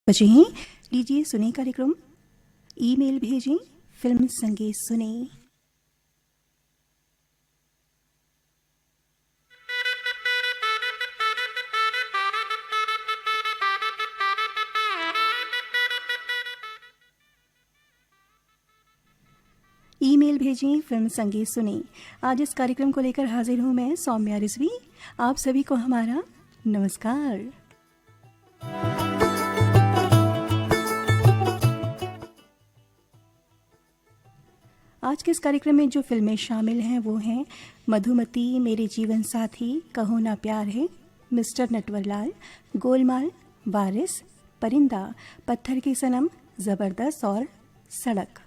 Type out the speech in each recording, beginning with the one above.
बजे हैं। लीजिए सुने कार्यक्रम ईमेल भेजें फिल्म संगीत सुने। ईमेल भेजें फिल्म संगीत सुने। आज इस कार्यक्रम को लेकर हाजिर हूं मैं सौम्या रिजवी। आप सभी को हमारा नमस्कार। आज के इस कार्यक्रम में जो फिल्में शामिल हैं वो हैं मधुमती, मेरे जीवन साथी, कहो ना प्यार है, मिस्टर नटवरलाल, गोलमाल, वारिस, परिंदा, पत्थर की सनम, जबरदस्त और सड़क।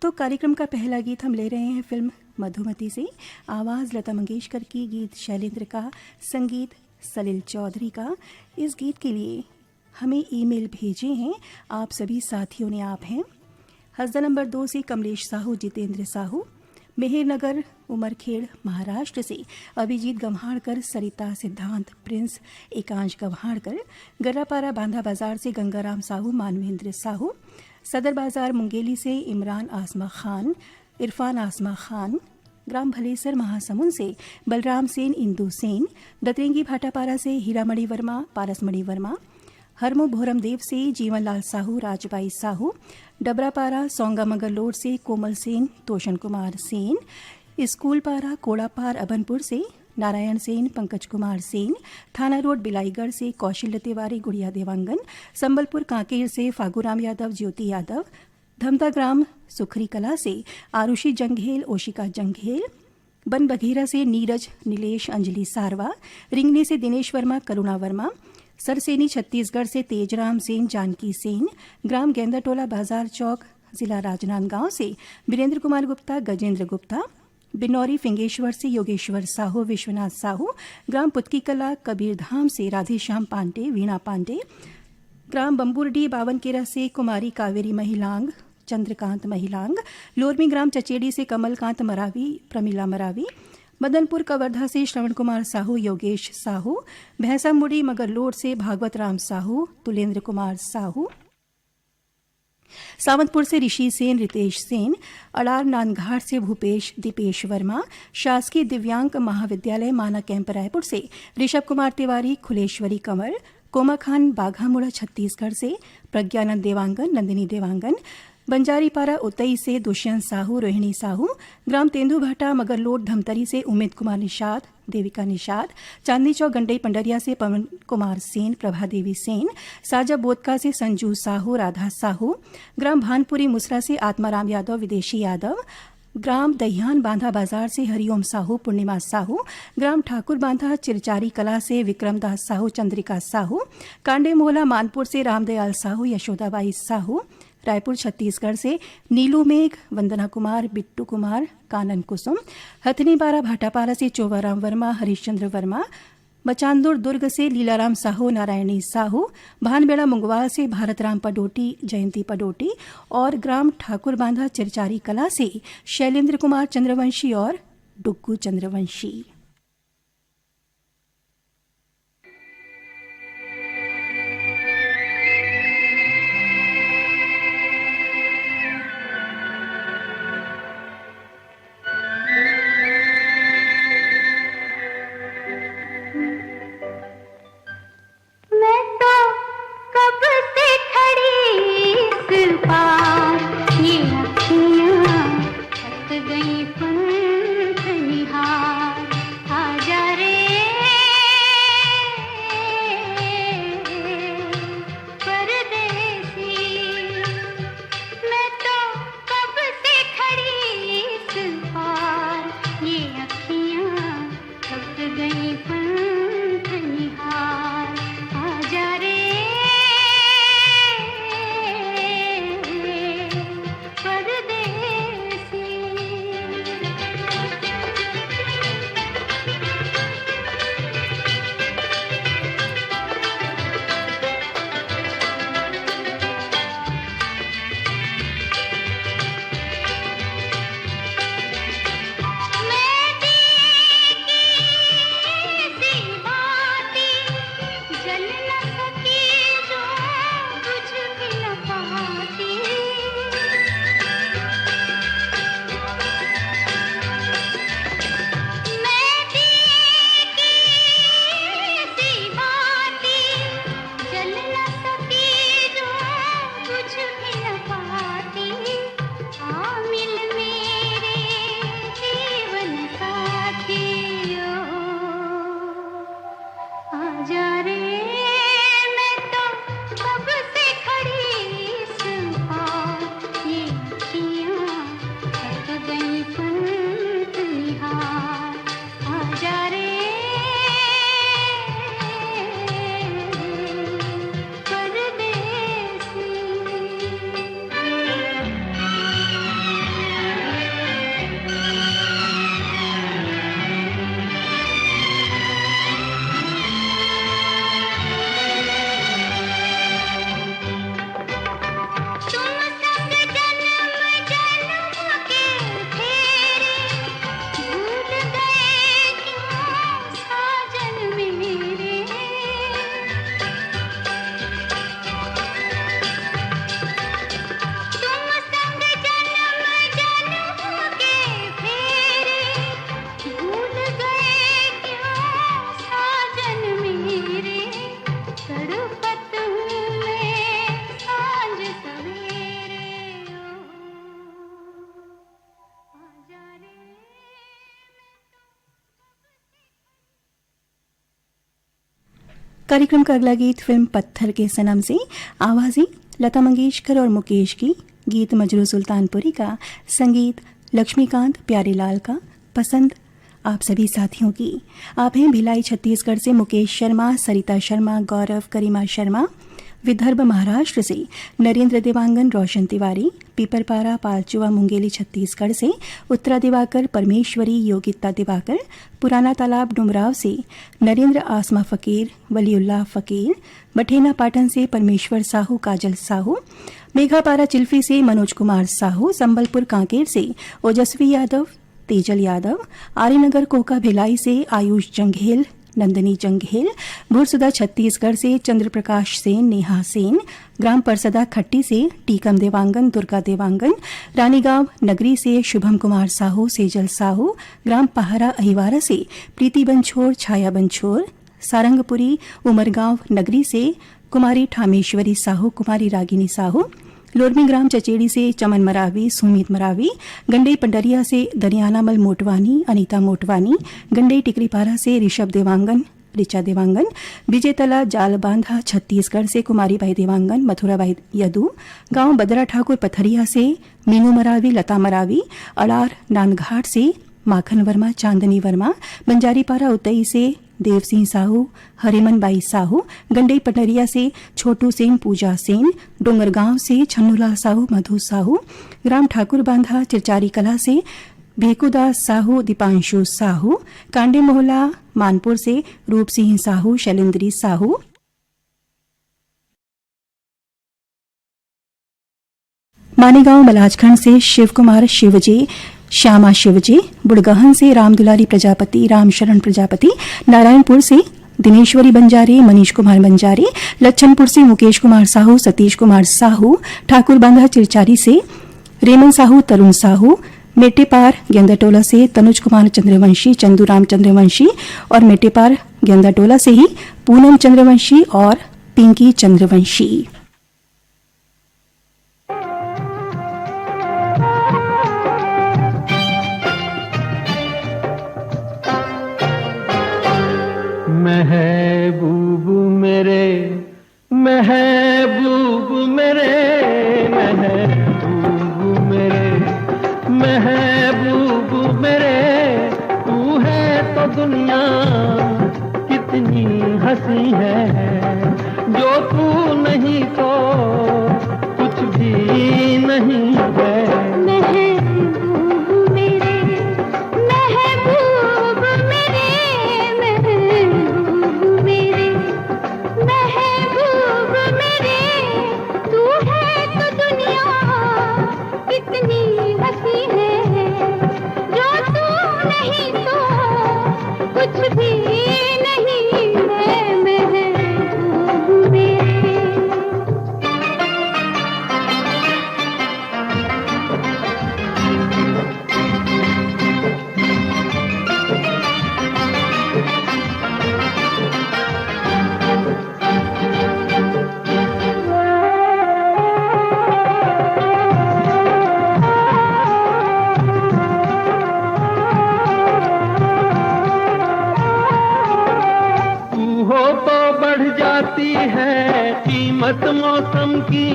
तो कार्यक्रम का पहला गीत हम ले रहे हैं फिल्म मधुमती से। आवाज़ लता मंगेशकर की, गीत शैलेंद्र का, संगीत सलील चौधरी का। इस गीत के लिए हमें ईमेल भेजे हैं आप सभी साथियों ने। आप हैं हसदा नंबर 2 से कमलेश साहू, जितेंद्र साहू, मेहरनगर उमरखेड़ महाराष्ट्र से अभिजीत गम्हाड़कर, सरिता सिद्धांत, प्रिंस एकांश गम्हाड़कर, गर्रापारा बांधा बाजार से गंगाराम साहू, मानवेंद्र साहू, सदर बाजार मुंगेली से इमरान आसमा खान, इरफान आसमा खान, ग्राम भलेसर महासमुंद से बलराम सेन, इंदू सेन, दतरेंगी भाटापारा से हीरामणि वर्मा, पारसमणि वर्मा, हरमो भोरमदेव से जीवनलाल साहू, राजबाई साहू, डबरापारा सोंगा मंगलोर से कोमल सेन, तोशन कुमार सेन, स्कूलपारा कोड़ापार अभनपुर से नारायण सेन, पंकज कुमार सेन, थाना रोड बिलाईगढ़ से कौशल्य तिवारी, गुड़िया देवांगन, संबलपुर कांकेर से फागूराम यादव, ज्योति यादव, धमता ग्राम सुखरी कला से आरुषि जंघेल, ओशिका जंघेल, बन बघेरा से नीरज नीलेश, अंजलि सारवा, रिंगने से दिनेश वर्मा, करुणा वर्मा, सरसेनी छत्तीसगढ़ से तेजराम सेन, जानकी सेन, ग्राम गेंदाटोला बाजार चौक, जिला राजनांदगांव से वीरेंद्र कुमार गुप्ता, गजेंद्र गुप्ता, बिनौरी फिंगेश्वर से योगेश्वर साहू, विश्वनाथ साहू, ग्राम पुतकी कला कबीरधाम से राधेश्याम पांडे, वीणा पांडे, ग्राम बम्बुरडी बावनकेरा से कुमारी कावेरी महिलांग, चंद्रकांत महिलांग, लोरमी ग्राम चचेड़ी से कमलकांत मरावी, प्रमिला मरावी, मदनपुर कवर्धा से श्रवण कुमार साहू, योगेश साहू, भैंसामुड़ी मगरलोड से भागवत राम साहू, तुलेंद्र कुमार साहू, सावंतपुर से ऋषि सेन, रितेश सेन, अड़ार नांदघाट से भूपेश दीपेश वर्मा, शासकीय दिव्यांग महाविद्यालय माना कैंप रायपुर से ऋषभ कुमार तिवारी, खुलेश्वरी कंवर, कोमा खान बाघामुड़ा छत्तीसगढ़ से प्रज्ञानंद देवांगन, नंदिनी देवांगन, बंजारीपारा उतई से दुष्यंत साहू, रोहिणी साहू, ग्राम तेंदुभाटा मगरलोड धमतरी से उमेद कुमार निषाद, देविका निषाद, चांदनी चौक गंडई पंडरिया से पवन कुमार सेन, प्रभा देवी सेन, साजा बोदका से संजू साहू, राधा साहू, ग्राम भानपुरी मुसरा से आत्माराम यादव, विदेशी यादव, ग्राम दहियान बांधा बाजार से हरिओम साहू, पूर्णिमा साहू, ग्राम ठाकुर बांधा चिरचारी कला से विक्रमदास साहू, चंद्रिका साहू, कांडे मोहला मानपुर से रामदयाल साहू, यशोदाबाई साहू, रायपुर छत्तीसगढ़ से नीलू मेघ, वंदना कुमार, बिट्टू कुमार, कानन कुसुम, हथनी बारा भाटापारा से चोवाराम वर्मा, हरिश्चंद्र वर्मा, बचांदुर दुर्ग से लीलाराम साहू, नारायणी साहू, भानबेड़ा मुंगवाल से भारतराम पडोटी, जयंती पडोटी और ग्राम ठाकुर बांधा चिरचारी कला से शैलेंद्र कुमार चंद्रवंशी और डुग्गू चंद्रवंशी। गई पंख निहार कार्यक्रम का अगला गीत फिल्म पत्थर के सनम से, आवाज़ें लता मंगेशकर और मुकेश की, गीत मजरू सुल्तानपुरी का, संगीत लक्ष्मीकांत प्यारेलाल का, पसंद आप सभी साथियों की। आप हैं भिलाई छत्तीसगढ़ से मुकेश शर्मा, सरिता शर्मा, गौरव, करीमा शर्मा। विदर्भ महाराष्ट्र से नरेंद्र देवांगन, रोशन तिवारी। पीपरपारा पालचुआ मुंगेली छत्तीसगढ़ से उत्तरा दिवाकर, परमेश्वरी, योगिता दिवाकर। पुराना तालाब डुमराव से नरेंद्र, आसमा फ़कीर, वलीउल्लाह फ़कीर। बठेना पाटन से परमेश्वर साहू, काजल साहू। मेघापारा चिल्फी से मनोज कुमार साहू। संबलपुर कांकेर से ओजस्वी यादव, तेजल यादव। आर्यनगर कोका भिलाई से आयुष जंघेल, नंदनी जंघेल। भुरसुदा छत्तीसगढ़ से चंद्र प्रकाश सेन, नेहा सेन। ग्राम परसदा खट्टी से टीकम देवांगन, दुर्गा देवांगन। रानीगांव नगरी से शुभम कुमार साहू, सेजल साहू। ग्राम पहारा अहिवारा से प्रीति बंछोर, छाया बंछोर। सारंगपुरी उमरगांव नगरी से कुमारी ठामेश्वरी साहू, कुमारी रागिनी साहू। लोरमी ग्राम चचेड़ी से चमन मरावी, सुमित मरावी। गंडई पंडरिया से दरियानामल मोटवानी, अनीता मोटवानी। गंडई टिकरीपारा से ऋषभ देवांगन, ऋचा देवांगन। विजयतला जाल बांधा छत्तीसगढ़ से कुमारीबाई देवांगन, मथुराबाई यदू। गांव बदरा ठाकुर पथरिया से मीनू मरावी, लता मरावी। अड़ार नांदघाट से माखन वर्मा, चांदनी वर्मा। बंजारीपारा उतई से देव सिंह साहू, हरिमन बाई साहू। गंडई पटरिया से छोटू सेन, पूजा सेन। डोंगरगांव से छन्नूलाल साहू, मधु साहू। ग्राम ठाकुर बांधा चिरचारी कला से भेकुदास साहू, दीपांशु साहू। कांडे मोहला मानपुर से रूप सिंह साहू, शैलेंद्री साहू। मानेगांव मलाजखंड से शिव कुमार शिवजी, श्यामा शिवजी। बुड़गहन से रामदुलारी प्रजापति, रामशरण प्रजापति। नारायणपुर से दिनेश्वरी बंजारे, मनीष कुमार बंजारे। लच्छनपुर से मुकेश कुमार साहू, सतीश कुमार साहू। ठाकुर बांधा चिरचारी से रेमन साहू, तरुण साहू। मेटेपार गेंदाटोला से तनुज कुमार चंद्रवंशी, चंदूराम चंद्रवंशी। और मेटेपार गेंदाटोला से ही पूनम चंद्रवंशी और पिंकी चंद्रवंशी। महबूब मेरे, महबूब मेरे, महबूब मेरे, महबूब मेरे। तू है तो दुनिया कितनी हंसी है, जो तू नहीं तो कुछ भी नहीं है। कीमत मौसम की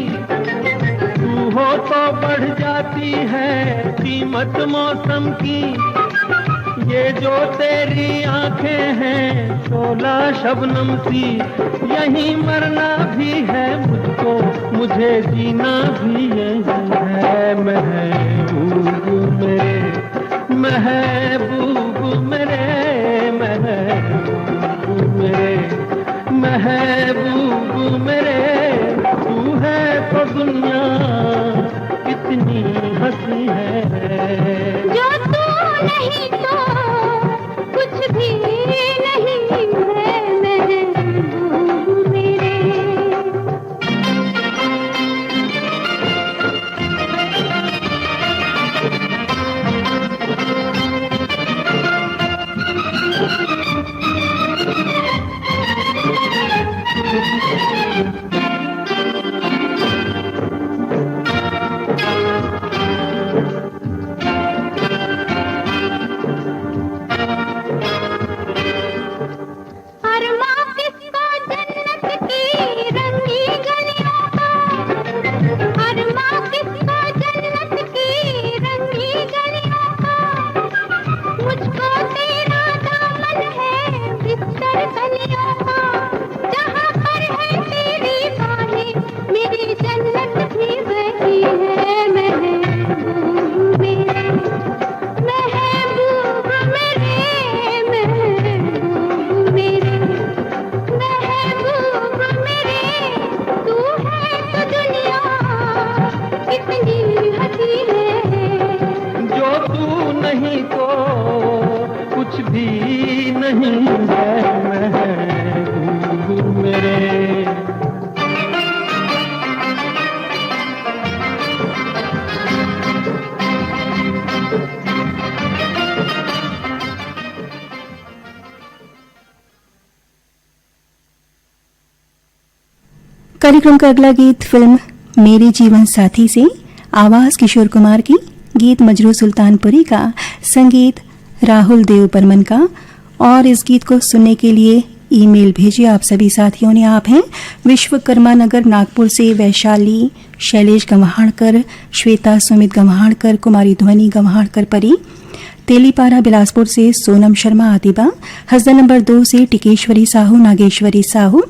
तू हो तो बढ़ जाती है, कीमत मौसम की। ये जो तेरी आंखें हैं शोला शबनम सी, यही मरना भी है मुझको, मुझे जीना भी यही है। महबूब मेरे, महबूब मेरे, महबूब मेरे, महबूब मेरे। तू है तो दुनिया कितनी हंसी है, जो तू नहीं तो कुछ भी नहीं है। महबूब मेरे, है महबूब मेरे। कार्यक्रम का अगला गीत फिल्म मेरे जीवन साथी से, आवाज किशोर कुमार की, गीत मजरू सुल्तानपुरी का, संगीत राहुल देव बर्मन का। और इस गीत को सुनने के लिए ईमेल भेजिए आप सभी साथियों ने। आप हैं विश्वकर्मा नगर नागपुर से वैशाली, शैलेश गंवाणकर, श्वेता सुमित गंवाणकर, कुमारी ध्वनि गंवाणकर परी, तेलीपारा बिलासपुर से सोनम शर्मा आतिबा, हसदा नंबर 2 से टिकेश्वरी साहू, नागेश्वरी साहू,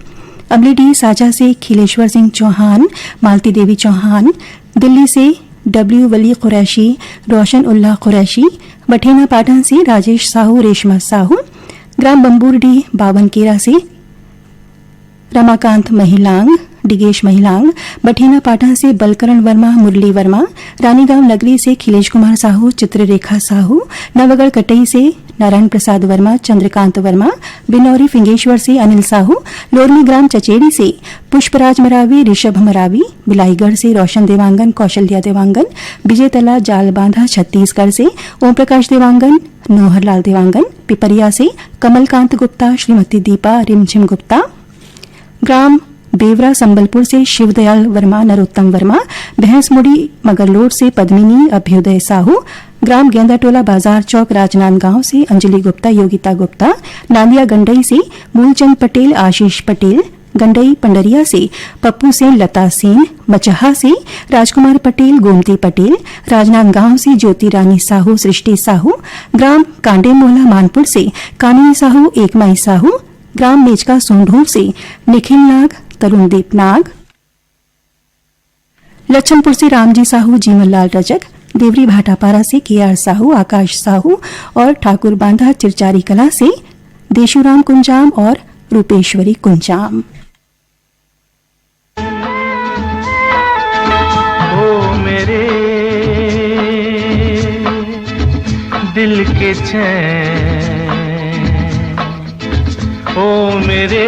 अमलीडी साजा से खिलेश्वर सिंह चौहान, मालती देवी चौहान, दिल्ली से डब्ल्यू वली कुरैशी, रोशन उल्लाह कुरैशी, बठेना पाटन से राजेश साहू, रेशमा साहू, ग्राम बम्बूरडी बावनकेरा से रमाकांत महिलांग, डिगेश महिलांग, बठेना पाटन से बलकरण वर्मा, मुरली वर्मा, रानीगांव नगरी से खिलेश कुमार साहू, चित्ररेखा साहू, नवगढ़ कटई से नारायण प्रसाद वर्मा, चंद्रकांत वर्मा, बिनौरी फिंगेश्वर से अनिल साहू, लोरमी ग्राम चचेड़ी से पुष्पराज मरावी, ऋषभ मरावी, बिलाईगढ़ से रोशन देवांगन, कौशल्या देवांगन, विजयतला जालबांधा छत्तीसगढ़ से ओम प्रकाश देवांगन, नोहरलाल देवांगन, पिपरिया से कमलकांत गुप्ता, श्रीमती दीपा रिमझिम गुप्ता, ग्राम बेवरा संबलपुर से शिवदयाल वर्मा, नरोत्तम वर्मा, भैंसमुड़ी मगरलोड से पद्मिनी अभ्युदय साहू, ग्राम गेंदाटोला बाजार चौक राजनांदगांव से अंजलि गुप्ता, योगिता गुप्ता, नांदिया गंडई से मूलचंद पटेल, आशीष पटेल, गंडई पंडरिया से पप्पू सेन, लता सेन, मचहा से राजकुमार पटेल, गोमती पटेल, राजनांदगांव से ज्योति रानी साहू, सृष्टि साहू, ग्राम कांडे मोहला मानपुर से कामिनी साहू, एकमाई साहू, ग्राम मेचका सोंढूर से निखिल नाग, तरुणदीप नाग, लच्छनपुर से रामजी साहू, जीवनलाल रजक, देवरी भाटापारा से केआर साहू, आकाश साहू और ठाकुर बांधा चिरचारी कला से देशुराम कुंजाम और रूपेश्वरी कुंजाम। ओ मेरे दिल के चैन, ओ मेरे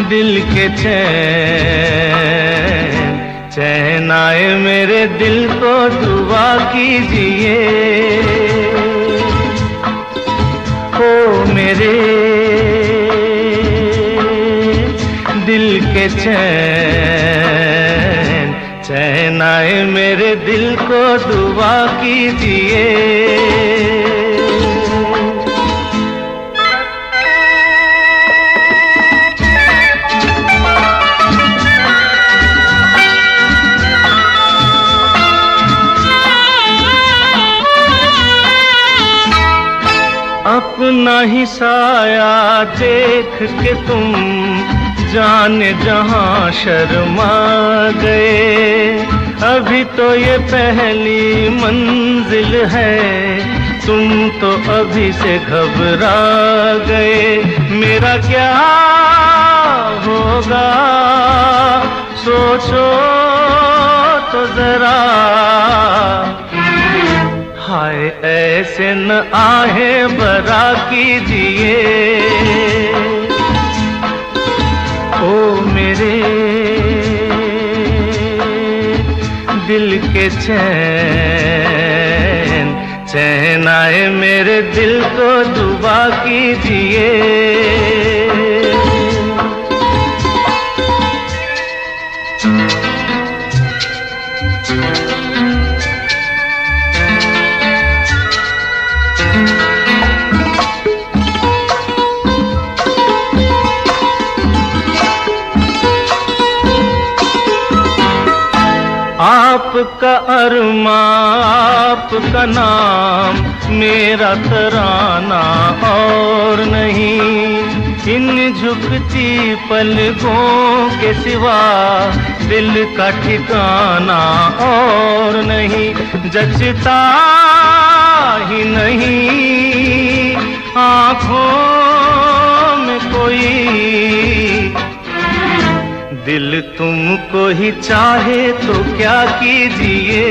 दिल के चैन, चैन आए मेरे दिल को दुआ कीजिए। ओ मेरे दिल के चैन, चैन आए मेरे दिल को दुआ कीजिए। अपना ही साया देख के तुम जाने जहां शर्मा गए। अभी तो ये पहली मंजिल है, तुम तो अभी से घबरा गए। मेरा क्या होगा सोचो तो जरा, हाय ऐसे न आहे बरा कीजिए। ओ मेरे दिल के चैन, चैन आए मेरे दिल को दुआ कीजिए। आपका अरमा, आपका नाम, मेरा तराना और नहीं। इन झुकती पलकों के सिवा दिल का ठिकाना और नहीं। जचता ही नहीं आँखों में कोई, दिल तुमको ही चाहे तो क्या कीजिए।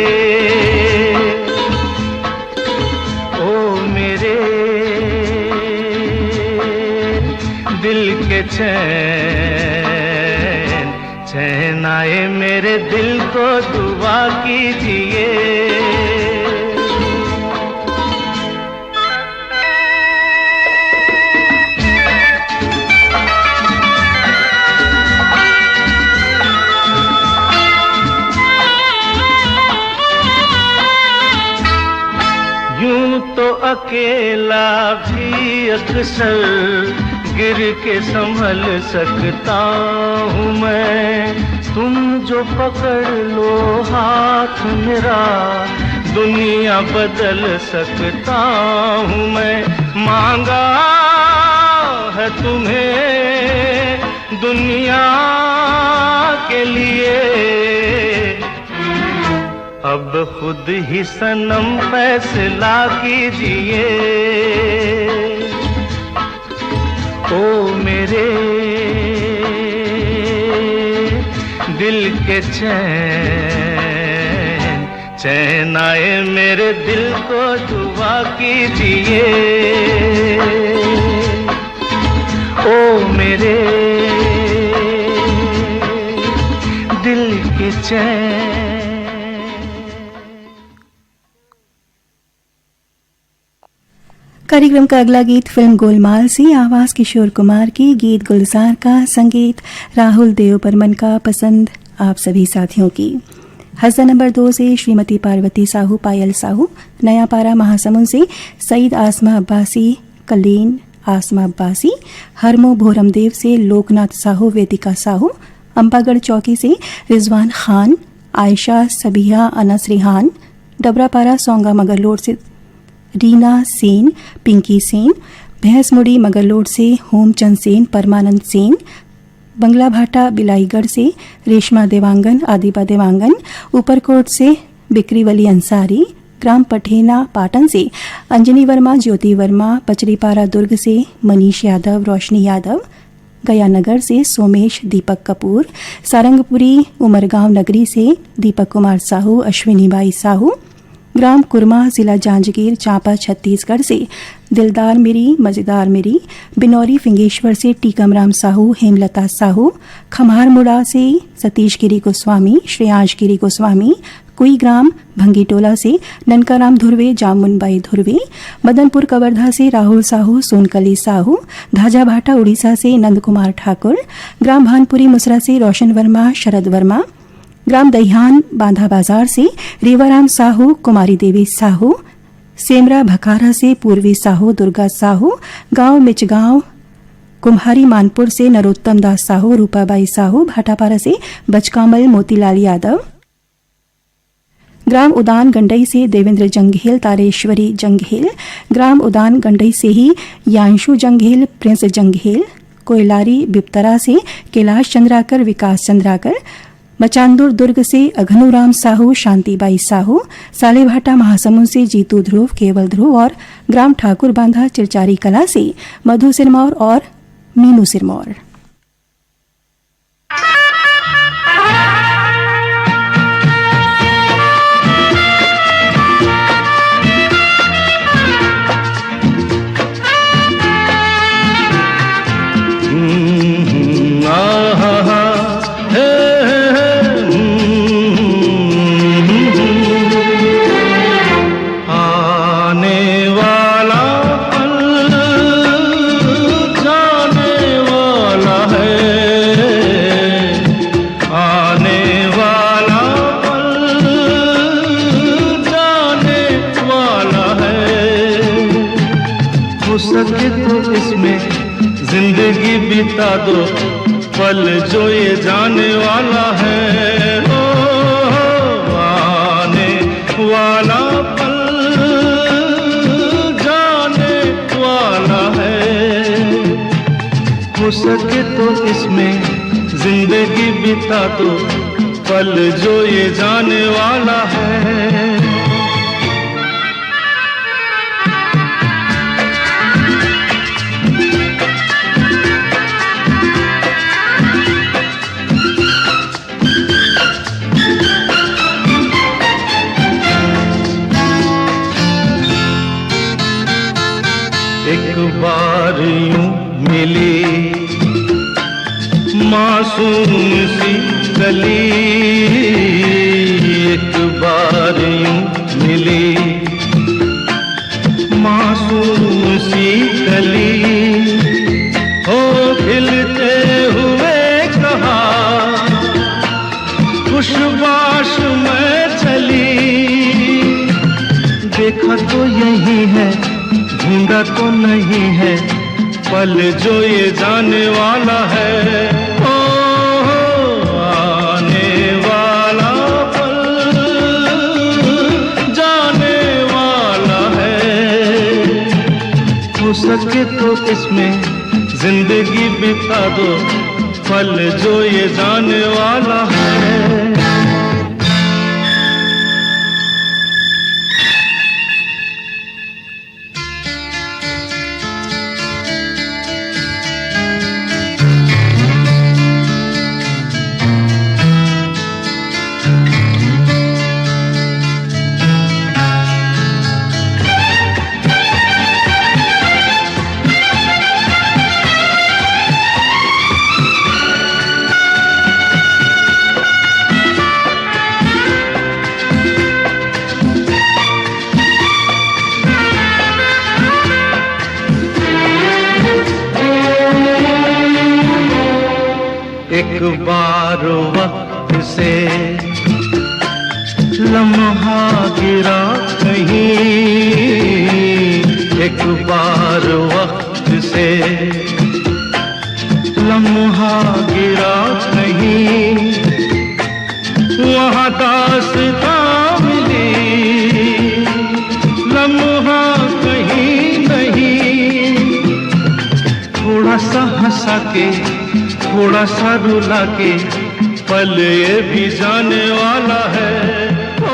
ओ मेरे के चैन चैन आए मेरे दिल को दुआ कीजिए। तो अकेला भी अक्सर गिर के संभल सकता हूँ मैं, तुम जो पकड़ लो हाथ मेरा दुनिया बदल सकता हूँ मैं। मांगा है तुम्हें दुनिया के लिए, अब खुद ही सनम फैसला कीजिए। ओ मेरे दिल के चैन चैन आए मेरे दिल को दुआ कीजिए। ओ मेरे दिल के चैन। कार्यक्रम का अगला गीत फिल्म गोलमाल से, आवाज किशोर कुमार की, गीत गुलजार का, संगीत राहुल देव बर्मन का, पसंद आप सभी साथियों की। हज़ा नंबर 2 से श्रीमती पार्वती साहू, पायल साहू, नया पारा महासमुंद से सईद आसमा अब्बासी, कलीन आसमा अब्बासी, हरमो भोरमदेव से लोकनाथ साहू, वेदिका साहू, अंबागढ़ चौकी से रिजवान खान, आयशा सबिया, अनस रिहान, डबरापारा सोंगा मगरलोड से रीना सेन, पिंकी सेन, भैंसमुड़ी मगरलोड से होमचंद सेन, परमानंद सेन, बंगला भाटा बिलाईगढ़ से रेशमा देवांगन, आदिबा देवांगन, ऊपरकोट से बिक्रीवली अंसारी, ग्राम पठेना पाटन से अंजनी वर्मा, ज्योति वर्मा, पचरीपारा दुर्ग से मनीष यादव, रोशनी यादव, गयानगर से सोमेश दीपक कपूर, सारंगपुरी उमरगांव नगरी से दीपक कुमार साहू, अश्विनी बाई साहू, ग्राम कुरमा, जिला जांजगीर चांपा छत्तीसगढ़ से दिलदार मेरी, मजेदार मेरी, बिनौरी फिंगेश्वर से टीकमराम साहू, हेमलता साहू, खम्हारमुड़ा से सतीश गिरी गोस्वामी, श्रेयांश गिरी गोस्वामी, कुई ग्राम भंगीटोला से ननकाराम धुर्वे, जामुनबाई धुर्वे, मदनपुर कवर्धा से राहुल साहू, सोनकली साहू, धाजा भाटा उड़ीसा से नंद कुमार ठाकुर, ग्राम भानपुरी मुसरा से रोशन वर्मा, शरद वर्मा, ग्राम दहियान बांधा बाजार से रेवाराम साहू, कुमारी देवी साहू, सेमरा भखारा से पूर्वी साहू, दुर्गा साहू, गांव मिचगांव कुम्हारी मानपुर से नरोत्तम दास साहू, रूपाबाई साहू, भाटापारा से बचकामल मोतीलाल यादव, ग्राम उदान गंडई से देवेंद्र जंघेल, तारेश्वरी जंघेल, ग्राम उदान गंडई से ही यांशु जंघेल, प्रिंस जंघेल, कोयलारी बिपतरा से कैलाश चंद्राकर, विकास चंद्राकर, मचांदुर दुर्ग से अघनुराम साहू, शांतिबाई साहू, सालेभाटा महासमुंद से जीतू ध्रुव, केवल ध्रुव और ग्राम ठाकुर बांधा चिरचारी कला से मधु सिरमौर और मीनू सिरमौर। सके तो इसमें जिंदगी बिता दो, पल जो ये जाने वाला है। ओ आने वाला पल जाने वाला है। हो सके तो इसमें जिंदगी बिता दो, पल जो ये जाने वाला है। एक बार यूं मिली मासूम सी कली एक बार यूं मिली, मासूम सी कली हो खिलते हुए कहा खुशबाश में चली। देखा तो यही है, ढूंढा तो नहीं है, पल जो ये जाने वाला है। ओ आने वाला पल जाने वाला है। हो सके तो इसमें जिंदगी बिता दो, पल जो ये जाने वाला है। एक बार वक्त से लम्हा गिरा कहीं, एक बार वक्त से लम्हा गिरा कहीं, वहाँ दास्तां मिली, लम्हा कहीं नहीं। थोड़ा सा हंसा के थोड़ा सा रुला के, पल ये भी जाने वाला है। ओ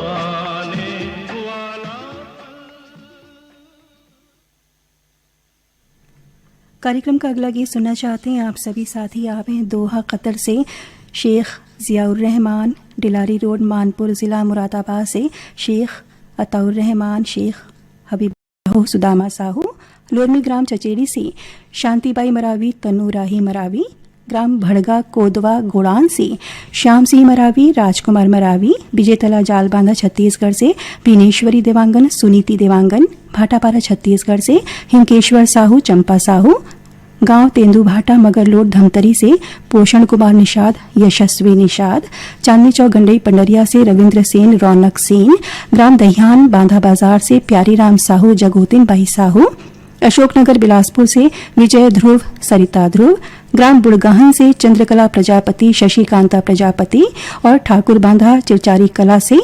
आने वाला। कार्यक्रम का अगला गीत सुनना चाहते हैं आप सभी साथी। आप हैं दोहा कतर से शेख जियाउर रहमान, डिलारी रोड मानपुर ज़िला मुरादाबाद से शेख अताउर रहमान, शेख हबीब सुदामा साहू, लोरमी ग्राम चचेरी से शांतिबाई मरावी, तन्नू राही मरावी, ग्राम भड़गा कोदवा गोड़ान से श्याम सिंह मरावी, राजकुमार मरावी, विजयतला जालबांधा छत्तीसगढ़ से बीनेश्वरी देवांगन, सुनीति देवांगन, भाटापारा छत्तीसगढ़ से हिमकेश्वर साहू, चंपा साहू, गांव तेंदुभाटा मगरलोड धमतरी से पोषण कुमार निषाद, यशस्वी निषाद, चांदनी चौक गंडई पंडरिया से रविंद्र सेन, रौनक सेन, ग्राम दहियान बांधा बाजार से प्यारीराम साहू, जगोतिन बाई साहू, अशोकनगर बिलासपुर से विजय ध्रुव, सरिता ध्रुव, ग्राम बुड़गाहन से चंद्रकला प्रजापति, शशिकांता प्रजापति और ठाकुर बांधा चिरचारी कला से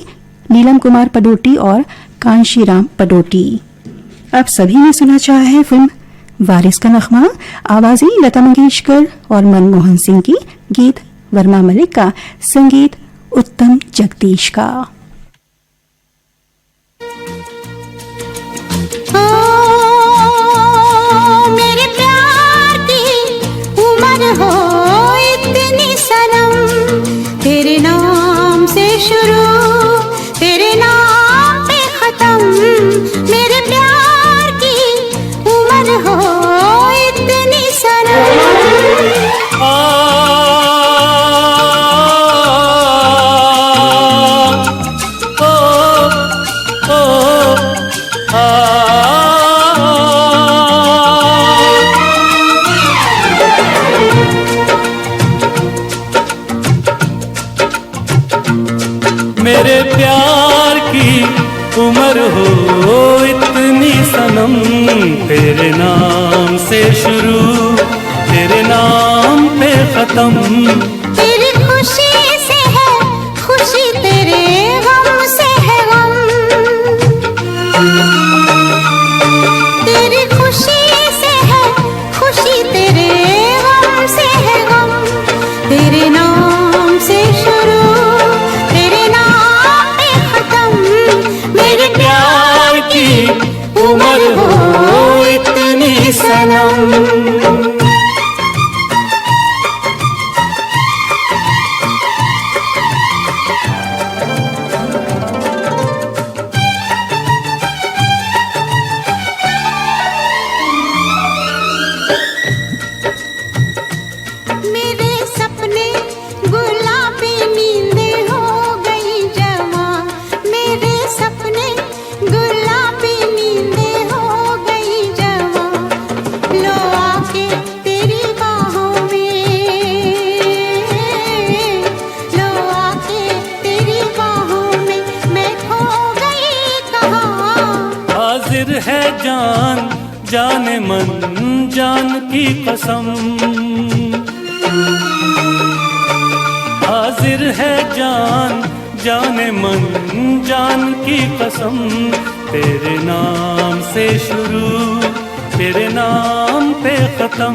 नीलम कुमार पडोटी और कांशीराम पडोटी। अब सभी ने सुना चाहा है फिल्म वारिस का नगमा, आवाजें लता मंगेशकर और मनमोहन सिंह की, गीत वर्मा मलिक का, संगीत उत्तम जगदीश का। हो इतनी सनम, तेरे नाम से शुरू तेरे नाम पे खत्म, मेरे प्यार की उम्र हो इतनी सनम। मेरे प्यार की उम्र हो इतनी सनम, तेरे नाम से शुरू तेरे नाम पे खत्म, तेरी खुशी से है खुशी, तेरे गम से है गम, तेरी खुशी से है खुशी, तेरे गम से है गम, तेरे नाम से शुरू उम्र हो इतनी सनम। जाने मन जान की कसम, हाजिर है जान जाने मन जान की कसम, तेरे नाम से शुरू तेरे नाम पे खत्म।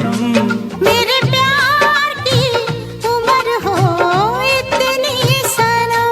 मेरे प्यार की उम्र हो इतनी सनम,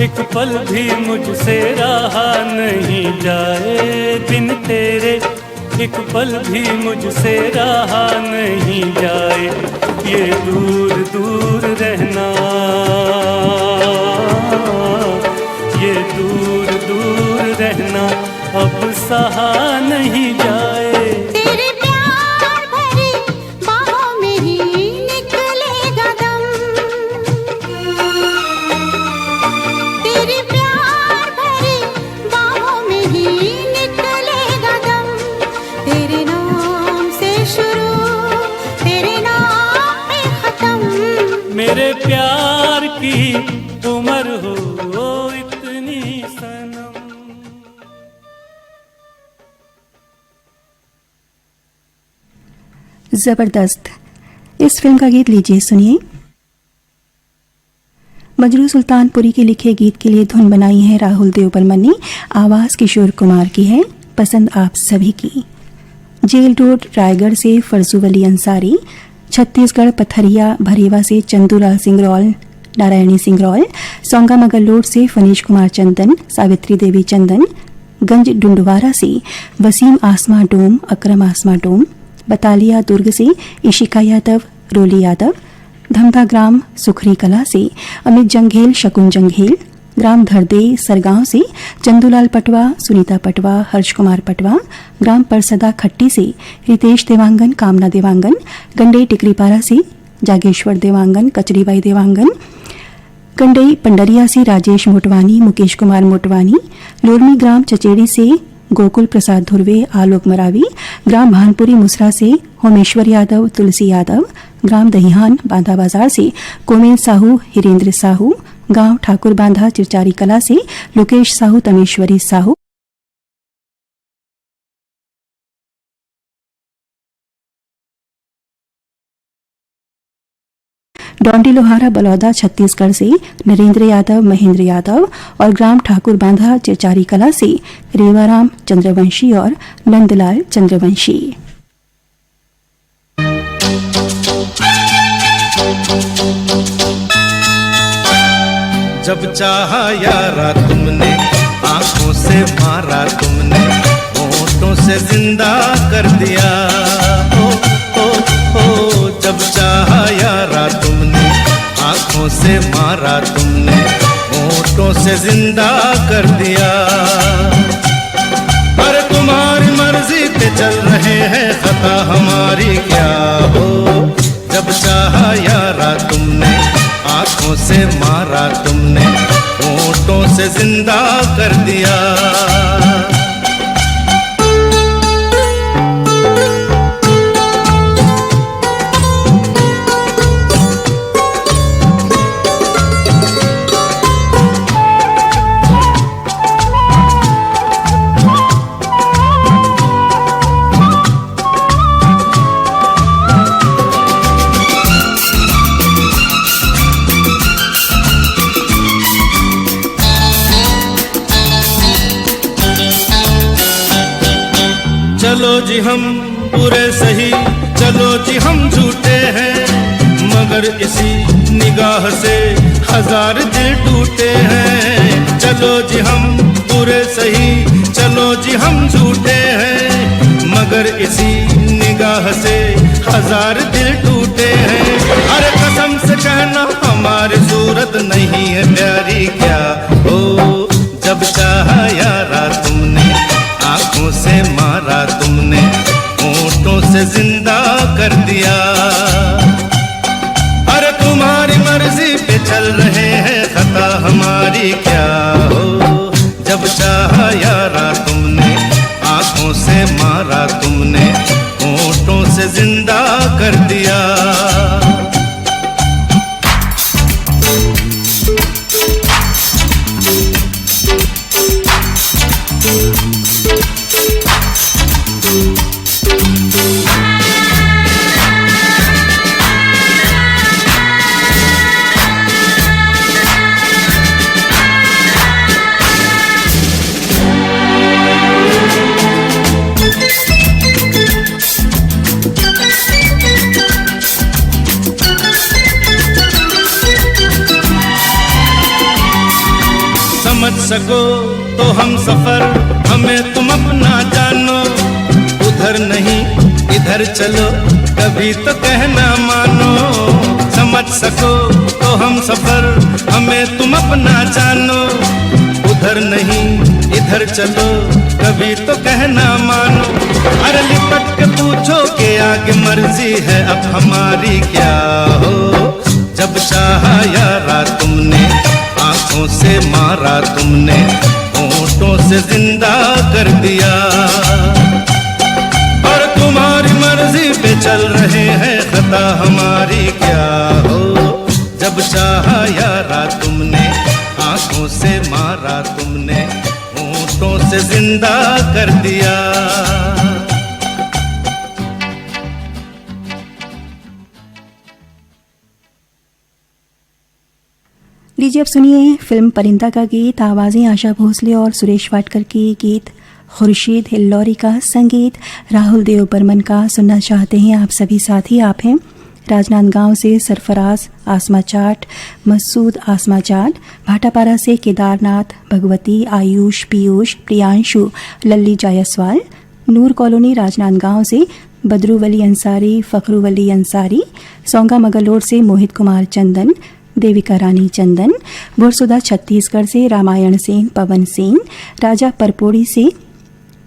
एक पल भी मुझसे रहा नहीं जाए, बिन तेरे एक पल भी मुझसे रहा नहीं जाए, ये दूर दूर रहना, ये दूर दूर रहना अब सहा नहीं जाए। तेरे प्यार भरी बाहों में ही निकलेगा दम, तेरे प्यार भरी बाहों में ही निकलेगा दम, तेरे नाम से शुरू तेरे नाम पे खत्म। मेरे प्यार की उम्र हो इतनी सनम। जबरदस्त। इस फिल्म का गीत लीजिए सुनिए। मजरू सुल्तानपुरी के लिखे गीत के लिए धुन बनाई है राहुल देव बर्मन ने, आवाज किशोर कुमार की है, पसंद आप सभी की। जेल रोड रायगढ़ से फरजू अली अंसारी, छत्तीसगढ़ पथरिया भरेवा से चंदूलाल सिंह रॉल, नारायणी सिंह रॉल, सोंगा मगलोड से फनीश कुमार चंदन, सावित्री देवी चंदन, गंज डुंडवारा से वसीम आसमा डोम, अकरम आसमा डोम, बतालिया दुर्ग से इशिका यादव, रोली यादव, धमधा ग्राम सुखरी कला से अमित जंघेल, शकुन जंघेल, ग्राम धरदे सरगांव से चंदूलाल पटवा, सुनीता पटवा, हर्ष कुमार पटवा, ग्राम परसदा खट्टी से रितेश देवांगन, कामना देवांगन, गंडई टिकरीपारा से जागेश्वर देवांगन, कचरीबाई देवांगन, गंडई पंडरिया से राजेश मोटवानी, मुकेश कुमार मोटवानी, लोरमी ग्राम चचेड़ी से गोकुल प्रसाद धुर्वे, आलोक मरावी, ग्राम भानपुरी मुसरा से होमेश्वर यादव, तुलसी यादव, ग्राम दहिहान बांधा बाजार से कोमेल साहू, हिरेंद्र साहू, गांव ठाकुर बांधा चिरचारी कला से लोकेश साहू, तमेश्वरी साहू, डोंडी लोहारा बलौदा छत्तीसगढ़ से नरेंद्र यादव, महेंद्र यादव और ग्राम ठाकुर बांधा चिरचारी कला से रेवाराम चंद्रवंशी और नंदलाल चंद्रवंशी। जब चाहा यारा तुमने, आंखों से मारा तुमने, होठों से जिंदा कर दिया। जब चाहा यारा तुमने, आंखों से मारा तुमने, होठों से जिंदा कर दिया। पर तुम्हारी मर्जी पे चल रहे हैं, खता हमारी क्या हो। जब चाहा यारा तुमने, आंखों से मारा तुमने, होठों से जिंदा कर दिया। चलो जी हम बुरे सही, चलो जी हम झूठे हैं, मगर इसी निगाह से हजार दिल टूटे हैं। चलो जी हम बुरे सही, चलो जी हम झूठे हैं, मगर इसी निगाह से हजार दिल टूटे हैं। अरे कसम से कहना हमारी सूरत नहीं है प्यारी क्या हो। जब चाहा यारा तुमने, आंखों से मारा मारा तुमने, होठों से जिंदा कर दिया। अरे तुम्हारी मर्जी पे चल रहे हैं, खता हमारी क्या हो। जब चाहा यारा तुमने, आंखों से मारा तुमने, होठों से जिंदा कर दिया। समझ सको तो हम सफर, हमें तुम अपना जानो। उधर नहीं इधर चलो, कभी तो कहना मानो। समझ सको तो हम सफर, हमें तुम अपना जानो। उधर नहीं इधर चलो, कभी तो कहना मानो। अरे लिपट के पूछो कि आगे मर्जी है अब हमारी क्या हो। जब चाहा यारा तुमने, आंखों से मारा तुमने, होठों से जिंदा कर दिया। और तुम्हारी मर्जी पे चल रहे हैं, खता हमारी क्या हो। जब चाहा यारा तुमने, आंखों से मारा तुमने, होठों से जिंदा कर दिया। लीजिए अब सुनिए फिल्म परिंदा का गीत। आवाज़ें आशा भोसले और सुरेश वाडकर की, गीत खुर्शीद हिल्लौरी का, संगीत राहुल देव बर्मन का। सुनना चाहते हैं आप सभी साथी। आप हैं राजनांदगांव से सरफराज आसमा चाट, मसूद आसमा चाट, भाटापारा से केदारनाथ, भगवती, आयुष, पीयूष, प्रियांशु, लल्ली जायसवाल, नूर कॉलोनी राजनांदगांव से बदरू वली अंसारी, फखरू वली अंसारी, सोंगा मगलोड से मोहित कुमार चंदन, देविका रानी चंदन, बुरसुदा छत्तीसगढ़ से रामायण सेन, पवन सेन, राजा परपोड़ी से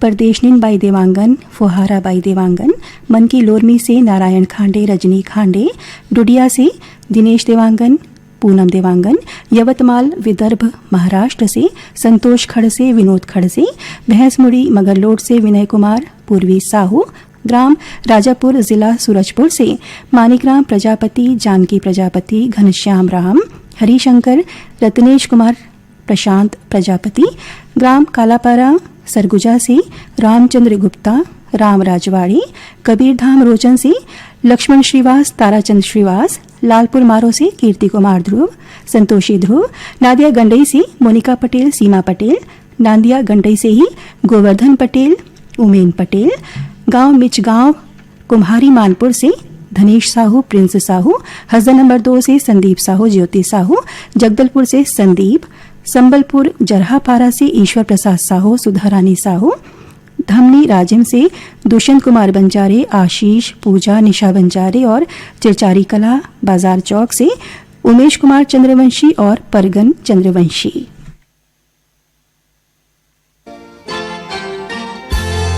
परदेशनिन बाई देवांगन, फुहारा बाई देवांगन, मन की लोरमी से नारायण खांडे, रजनी खांडे, डुडिया से दिनेश देवांगन, पूनम देवांगन, यवतमाल विदर्भ महाराष्ट्र से संतोष खड़से, विनोद खड़से, भैंसमुड़ी मगरलोड से विनय कुमार, पूर्वी साहू, ग्राम राजापुर, जिला सूरजपुर से मानिकराम प्रजापति, जानकी प्रजापति, घनश्याम राम, हरिशंकर, रत्नेश कुमार, प्रशांत प्रजापति, ग्राम कालापारा सरगुजा से रामचंद्र गुप्ता, राम राजवाड़ी, कबीरधाम रोचन से लक्ष्मण श्रीवास, ताराचंद श्रीवास, लालपुर मारो से कीर्ति कुमार ध्रुव, संतोषी ध्रुव, नादिया गंडई से मोनिका पटेल, सीमा पटेल, नांदिया गंडई से ही गोवर्धन पटेल, उमेन पटेल, गांव मिचगांव कुम्हारी मानपुर से धनेश साहू, प्रिंस साहू, हसदन नंबर 2 से संदीप साहू, ज्योति साहू, जगदलपुर से संदीप, संबलपुर जरहापारा से ईश्वर प्रसाद साहू, सुधारानी साहू, धमनी राजिम से दुष्यंत कुमार बंजारे, आशीष, पूजा, निशा बंजारे और चिरचारी कला बाजार चौक से उमेश कुमार चंद्रवंशी और परगन चंद्रवंशी।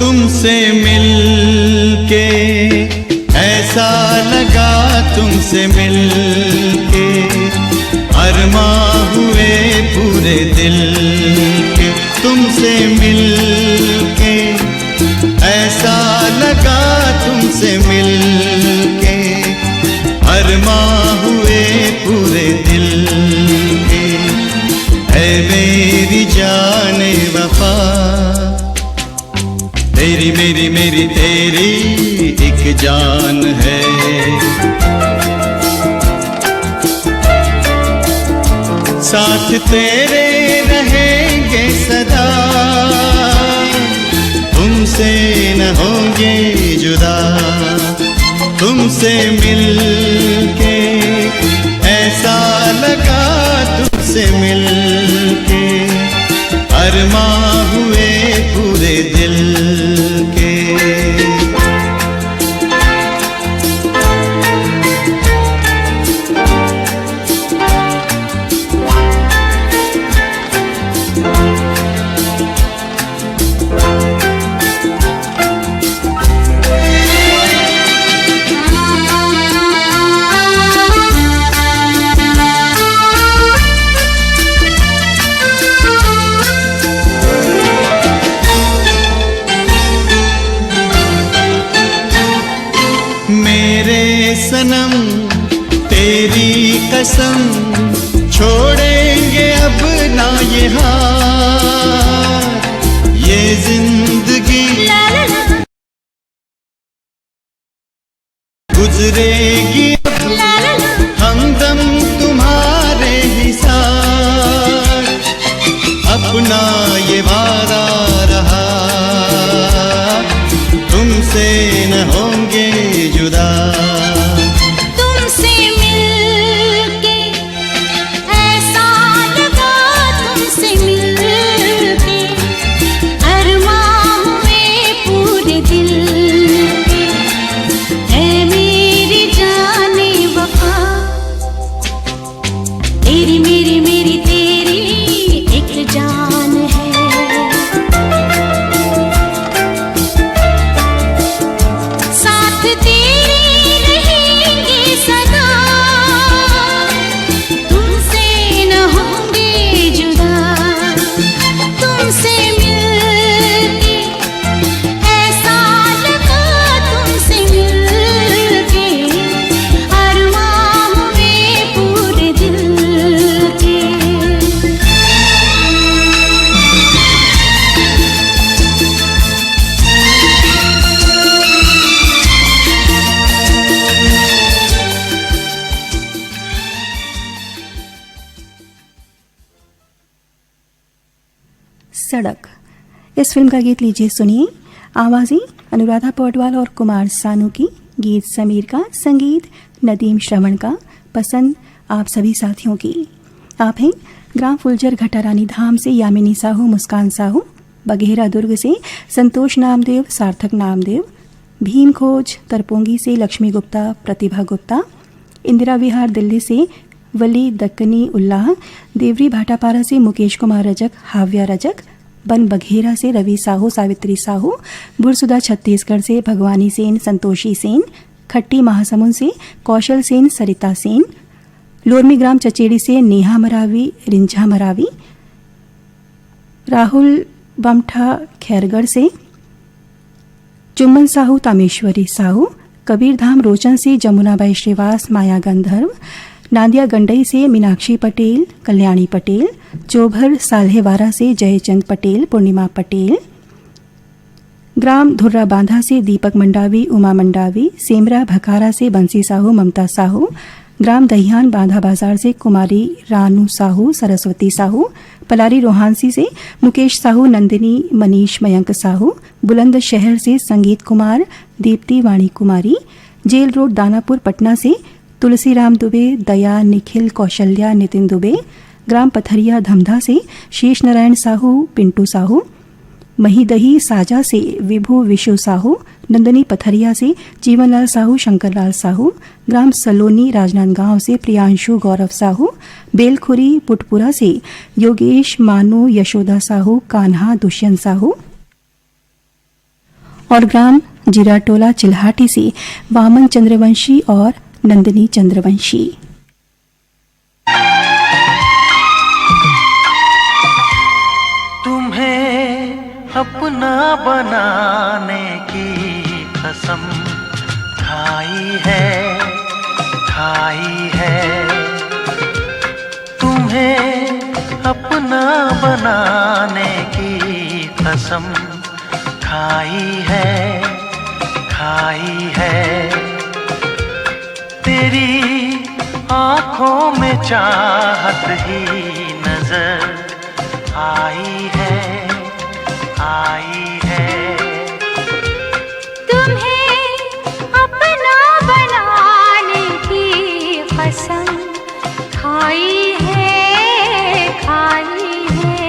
तुमसे मिलके ऐसा लगा, तुमसे मिलके अरमां हुए पूरे दिल के। तुमसे मिलके ऐसा लगा, तुमसे मिलके अरमां हुए पूरे दिल के। है मेरी जाने वफा, तेरी मेरी मेरी तेरी एक जान है। साथ तेरे रहेंगे सदा, तुमसे न होंगे जुदा। तुमसे मिलके ऐसा लगा, तुमसे मिलके अरमां हुए पूरे दिल के। गुजरेगी हमदम तुम्हारे ही साथ, अपना ये वादा रहा तुमसे न होंगे जुदा। तुमसे मिलके ऐसा लगा, तुमसे मिलके अरमां हुए पूरे दिल के। ऐ मेरी जाने वफा, तेरी मेरी मेरी तेरी एक जान है। साथ तेरे रहेंगे सदा, तुमसे न होंगे जुदा। तुमसे मिलके ऐसा लगा, तुमसे मिलके अरमां हुए पूरे दिल के। सड़क, इस फिल्म का गीत लीजिए सुनिए। आवाज़ें अनुराधा पौडवाल और कुमार सानू की, गीत समीर का, संगीत नदीम श्रवण का, पसंद आप सभी साथियों की। आप हैं ग्राम फुलझर घटारानी धाम से यामिनी साहू, मुस्कान साहू, बघेरा दुर्ग से संतोष नामदेव, सार्थक नामदेव, भीम खोज तरपोंगी से लक्ष्मी गुप्ता, प्रतिभा गुप्ता, इंदिरा विहार दिल्ली से वली दक्कनी उल्लाह, देवरी भाटापारा से मुकेश कुमार रजक, हाव्या रजक, बन बघेरा से रवि साहू, सावित्री साहू, बुरसुदा छत्तीसगढ़ से भगवानी सेन, संतोषी सेन, खट्टी महासमुंद से कौशल सेन, सरिता सेन, लोरमी ग्राम चचेड़ी से नेहा मरावी, रिंझा मरावी, राहुल बमठा खैरगढ़ से चुम्बन साहू, तामेश्वरी साहू, कबीरधाम रोचन से जमुनाबाई श्रीवास, माया गंधर्व, नादिया गंडई से मीनाक्षी पटेल, कल्याणी पटेल, चोभर साल्हेवारा से जयचंद पटेल, पूर्णिमा पटेल, ग्राम धुर्रा बांधा से दीपक मंडावी, उमा मंडावी, सेमरा भखारा से बंसी साहू, ममता साहू, ग्राम दहियान बांधा बाजार से कुमारी रानू साहू, सरस्वती साहू, पलारी रोहानसी से मुकेश साहू, नंदिनी, मनीष, मयंक साहू, बुलंद शहर से संगीत कुमार, दीप्ति वाणी कुमारी, जेल रोड दानापुर पटना से तुलसीराम दुबे, दया, निखिल, कौशल्या, नितिन दुबे, ग्राम पथरिया धमधा से शेष नारायण साहू, पिंटू साहू, महीदही साजा से विभू विशु साहू, नंदनी पथरिया से जीवनलाल साहू, शंकरलाल साहू, ग्राम सलोनी राजनांदगांव से प्रियांशु गौरव साहू, बेलखुरी पुटपुरा से योगेश, मानू, यशोदा साहू, कान्हा, दुष्यंत साहू, और ग्राम जिराटोला चिल्हाटी से वामन चंद्रवंशी और नंदिनी चंद्रवंशी। तुम्हें अपना बनाने की कसम खाई है, खाई है। तुम्हें अपना बनाने की कसम खाई है, खाई है। तेरी आँखों में चाहत ही नजर आई है, आई है। तुम्हें अपना बनाने की कसम खाई है, खाई है।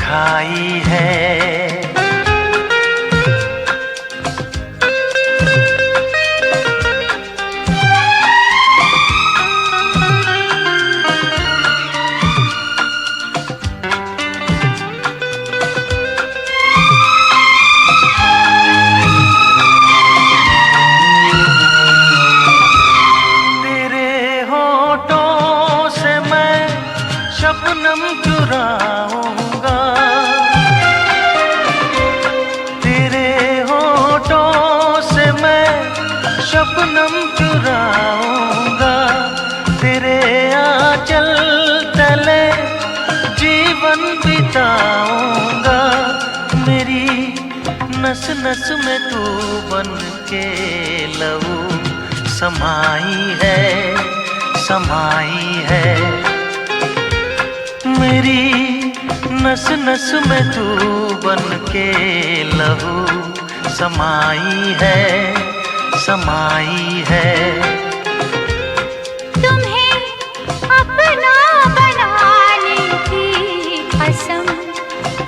खाई है। शबनम चुराऊंगा तेरे होठों से, मैं शबनम चुराऊंगा तेरे आंचल तले जीवन बिताऊंगा। मेरी नस नस में तू बन के लहू समाई है, समाई है। मेरी नस नस में तू बन के लहू समाई है, समाई है। तुम्हें अपना बनाने की कसम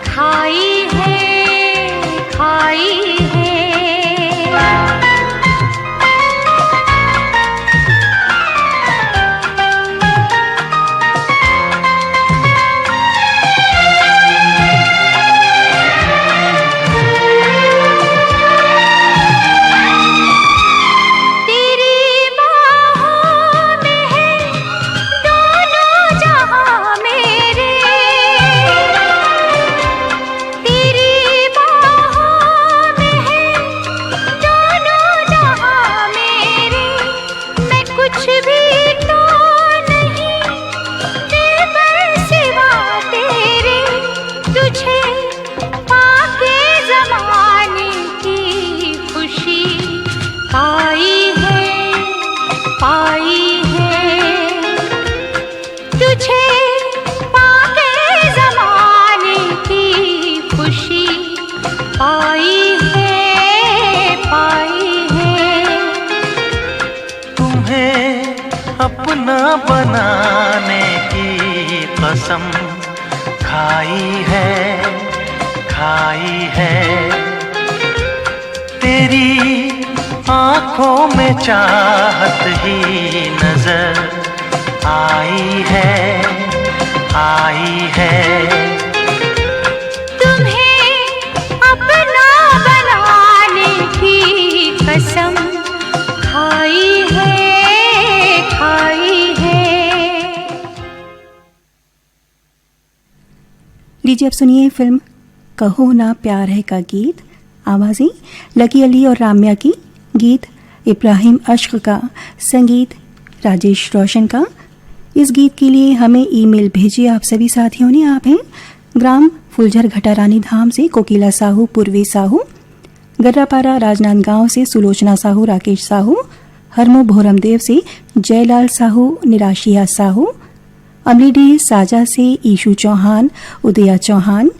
खाई है, खाई है। अपना बनाने की कसम खाई है, खाई है। तेरी आंखों में चाहत ही नजर आई है, आई है। तुम्हें अपना बनाने की कसम खाई है, खाई है। लीजिए अब सुनिए फिल्म कहो ना प्यार है का गीत। आवाज़ें लकी अली और राम्या की, गीत इब्राहिम अश्क का, संगीत राजेश रोशन का। इस गीत के लिए हमें ईमेल भेजिए आप सभी साथियों ने। आप हैं ग्राम फुलझर घटारानी धाम से कोकिला साहू, पूर्वी साहू, गर्रापारा राजनांदगांव से सुलोचना साहू, राकेश साहू, हरमो भोरमदेव से जयलाल साहू, निराशिया साहू, अमलीडीह साजा से ईशू चौहान, उदया चौहान,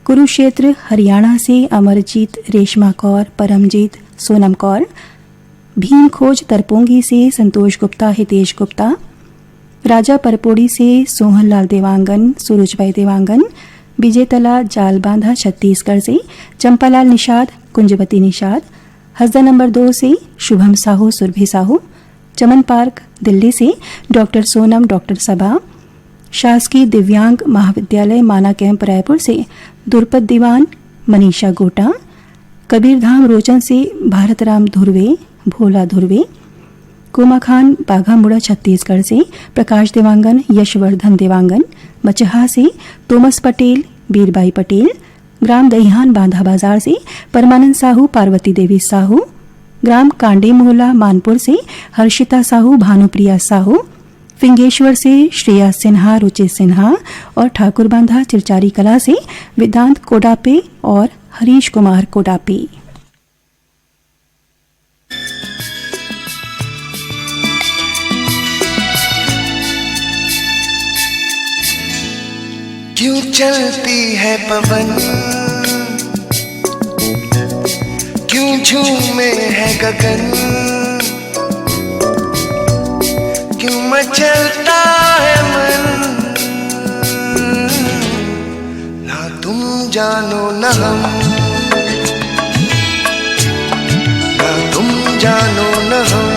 कुरुक्षेत्र हरियाणा से अमरजीत, रेशमा कौर, परमजीत, सोनम कौर, भीम खोज तरपोंगी से संतोष गुप्ता, हितेश गुप्ता, राजा परपोड़ी से सोहनलाल देवांगन, सूरजभाई देवांगन, विजयतला जालबांधा छत्तीसगढ़ से चंपालाल निषाद, कुंजवती निषाद, हसदा नंबर 2 से शुभम साहू, सुरभि साहू, चमन पार्क दिल्ली से डॉक्टर सोनम, डॉक्टर सबा, शासकीय दिव्यांग महाविद्यालय माना कैंप रायपुर से दुर्पत दीवान, मनीषा गोटा, कबीरधाम रोचन से भारतराम धुर्वे, भोला धुर्वे, कोमा खान बाघामुड़ा छत्तीसगढ़ से प्रकाश देवांगन, यशवर्धन देवांगन, मचहा से तोमस पटेल, बीरबाई पटेल, ग्राम दहिहान बांधा बाजार से परमानंद साहू, पार्वती देवी साहू, ग्राम कांडे मोहला मानपुर से हर्षिता साहू, भानुप्रिया साहू, फिंगेश्वर से श्रेया सिन्हा, रुचि सिन्हा और ठाकुर बांधा चिरचारी कला से वेदांत कोडापे और हरीश कुमार कोडापे। क्यों चलती है पवन, क्यों झूमे है गगन, क्यों मचलता है मन, ना तुम जानो न हम, ना तुम जानो न हम।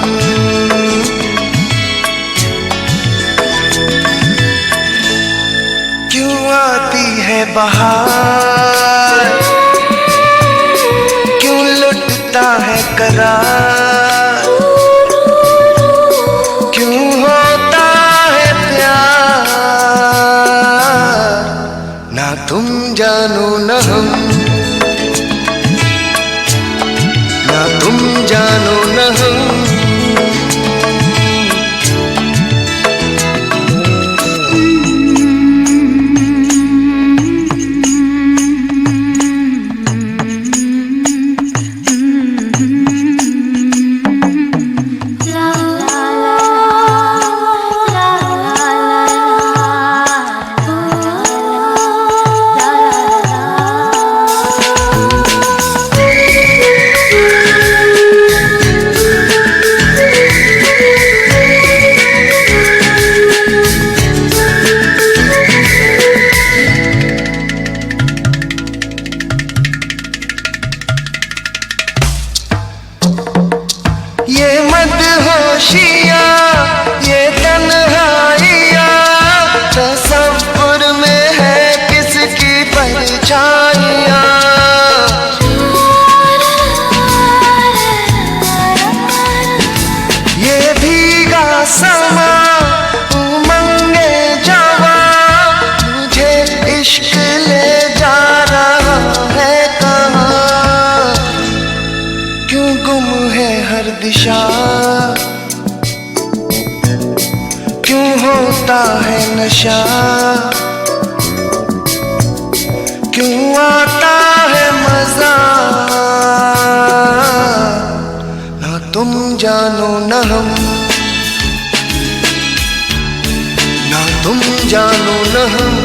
क्यों आती है बहार, क्यों लुटता है करार, क्यों होता है प्यार, ना तुम जानो न हम, ना तुम जानो न हम। ये मदहोशियाँ, ये तन्हाइयाँ, तसव्वुर में है किसकी परछाइयाँ। ये भीगा समा, उमंगे जवां, मुझे इश्क ले जा रहा है कहाँ। क्यों गुम है हर दिशा, क्यों होता है नशा, क्यों आता है मजा, ना तुम जानो न हम, ना तुम जानो न हम।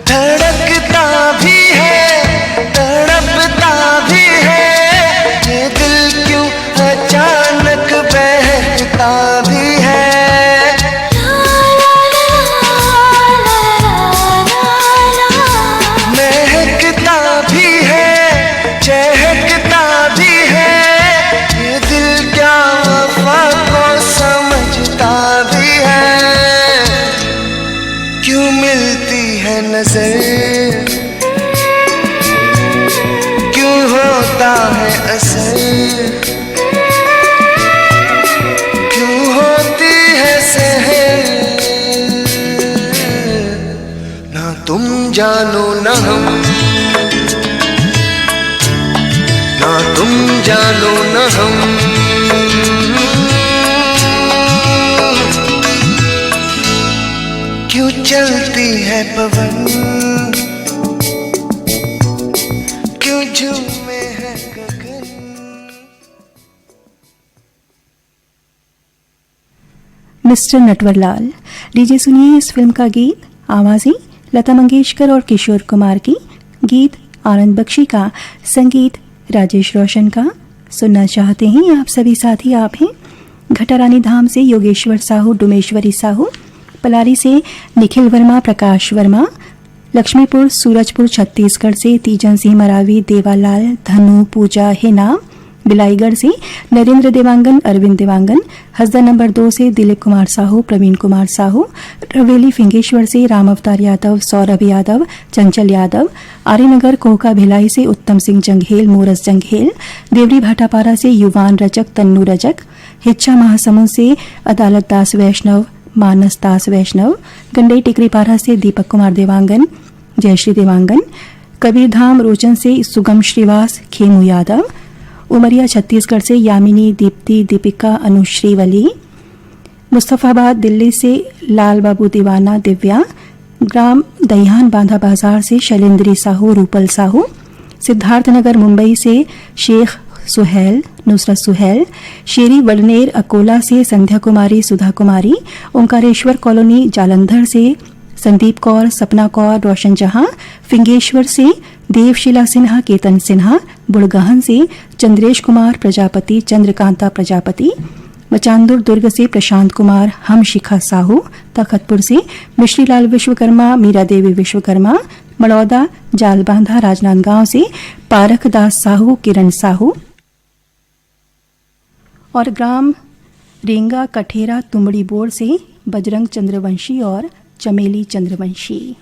धड़कता भी है, तड़पता भी है, ये दिल क्यों अचानक बहकता भी है। महकता भी है, चहकता भी है, ये दिल क्या वफा को समझता भी है। क्यों मिलती है नजर, क्यों होता है असर, क्यों होती है सहर, ना तुम जानो न हम, ना तुम जानो न हम। क्यों चलती है पवन, क्यों झूमे है गगन। मिस्टर नटवरलाल, लीजिए सुनिए इस फिल्म का गीत। आवाज़ें लता मंगेशकर और किशोर कुमार की, गीत आनंद बख्शी का, संगीत राजेश रोशन का। सुनना चाहते हैं आप सभी साथी। आप हैं घटारानी धाम से योगेश्वर साहू, डुमेश्वरी साहू, पलारी से निखिल वर्मा, प्रकाश वर्मा, लक्ष्मीपुर सूरजपुर छत्तीसगढ़ से तीजन सिंह मरावी, देवालाल, धनु, पूजा, हिना, बिलाईगढ़ से नरेंद्र देवांगन, अरविंद देवांगन, हसदा नंबर 2 से दिलीप कुमार साहू, प्रवीण कुमार साहू, रवेली फिंगेश्वर से राम अवतार यादव, सौरभ यादव, चंचल यादव, आर्यनगर कोहका भिलाई से उत्तम सिंह जंघेल, मोरस जंघेल, देवरी भाटापारा से युवान रजक, तन्नू रजक, हिच्छा महासमुंद से अदालत दास वैष्णव, मानस दास वैष्णव, गंडई टिकरीपारा से दीपक कुमार देवांगन, जयश्री देवांगन, कबीरधाम रोचन से सुगम श्रीवास, खेमू यादव, उमरिया छत्तीसगढ़ से यामिनी, दीप्ति, दीपिका, अनुश्री वली, मुस्तफ़ाबाद दिल्ली से लाल बाबू दीवाना, दिव्या, ग्राम दहियान बांधा बाजार से शैलेंद्री साहू, रूपल साहू, सिद्धार्थनगर मुंबई से शेख सुहेल, नुसरत सुहेल, शेरी वलनेर अकोला से संध्या कुमारी, सुधा कुमारी, ओंकारेश्वर कॉलोनी जालंधर से संदीप कौर, सपना कौर, रोशन जहां, फिंगेश्वर से देवशिला सिन्हा, केतन सिन्हा, बुड़गहन से चंद्रेश कुमार प्रजापति, चंद्रकांता प्रजापति, मचांदुर दुर्ग से प्रशांत कुमार, हम शिखा साहू, तखतपुर से मिश्रीलाल विश्वकर्मा, मीरा देवी विश्वकर्मा, मड़ौदा जालबांधा राजनांदगांव से पारख दास साहू, किरण साहू और ग्राम रेंगा कठेरा तुमड़ी बोर्ड से बजरंग चंद्रवंशी और चमेली चंद्रवंशी।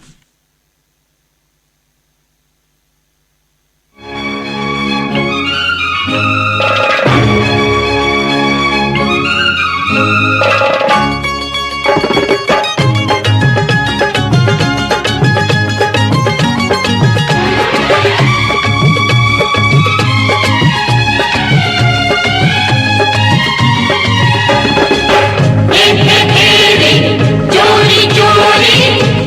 चोरी चोरी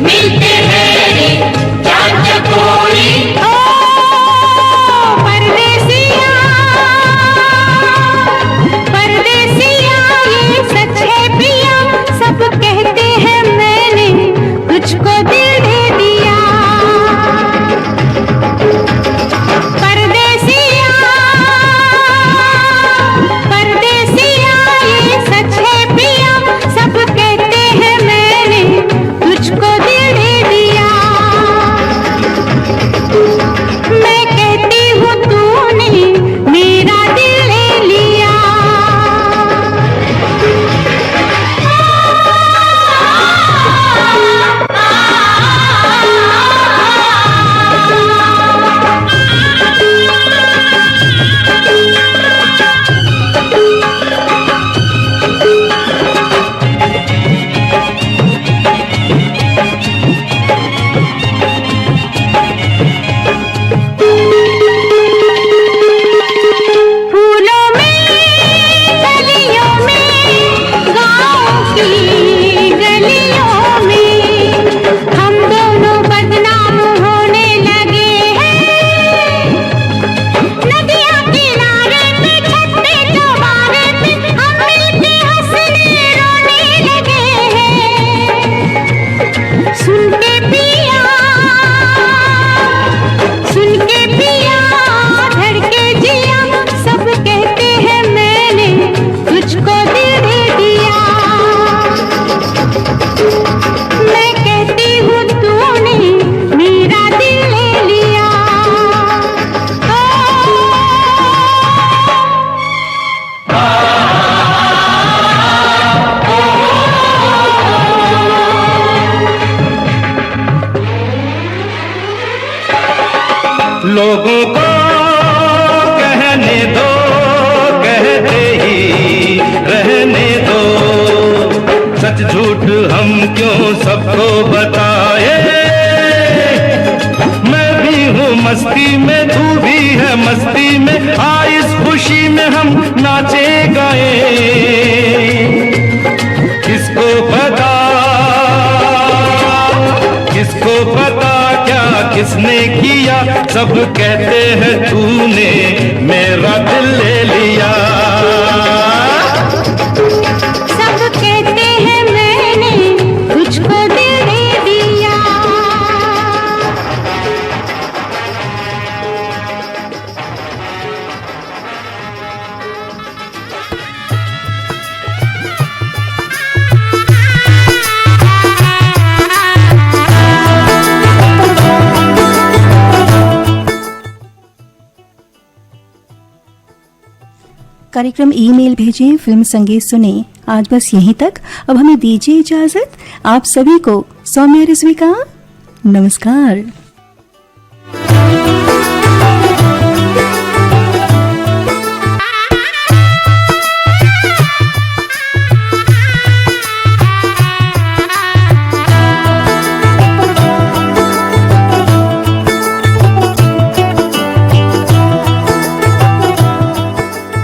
मिलते हैं रे चार चकोरी। ओ परदेसिया परदेसिया ये सच है पिया, सब कहते हैं मैंने तुझको दिल दे दिया। परदेसिया परदेसिया ये सच है पिया, सब कहते हैं मैंने तुझको दिल दे दिया। मैं कहती हूँ तूने मेरा दिल ले लिया। फूलों में गलियों में गाँव की गलियों में हम दोनों बदनाम होने लगे हैं। नदियाँ किनारे पे छत पे चौबारे पे हम मिलके हंसने रोने लगे हैं। सुन के पिया धड़के जिया, सब कहते हैं मैंने तुझको दिल दे दिया। मैं कहती हूँ तूने मेरा दिल ले लिया। लोगों को कहने दो, कहते ही रहने दो, सच झूठ हम क्यों सबको बताए। मैं भी हूँ मस्ती में, तू भी है मस्ती में, आ इस खुशी में हम नाचे गाए। किसको पता क्या किसने किया, सब कहते हैं तूने मेरा दिल ले लिया। सब कहते हैं मैंने तुझको दिल दे दिया। कार्यक्रम ईमेल भेजें, फिल्म संगीत सुने। आज बस यहीं तक। अब हमें दीजिए इजाजत। आप सभी को सौम्या रिजवी का नमस्कार।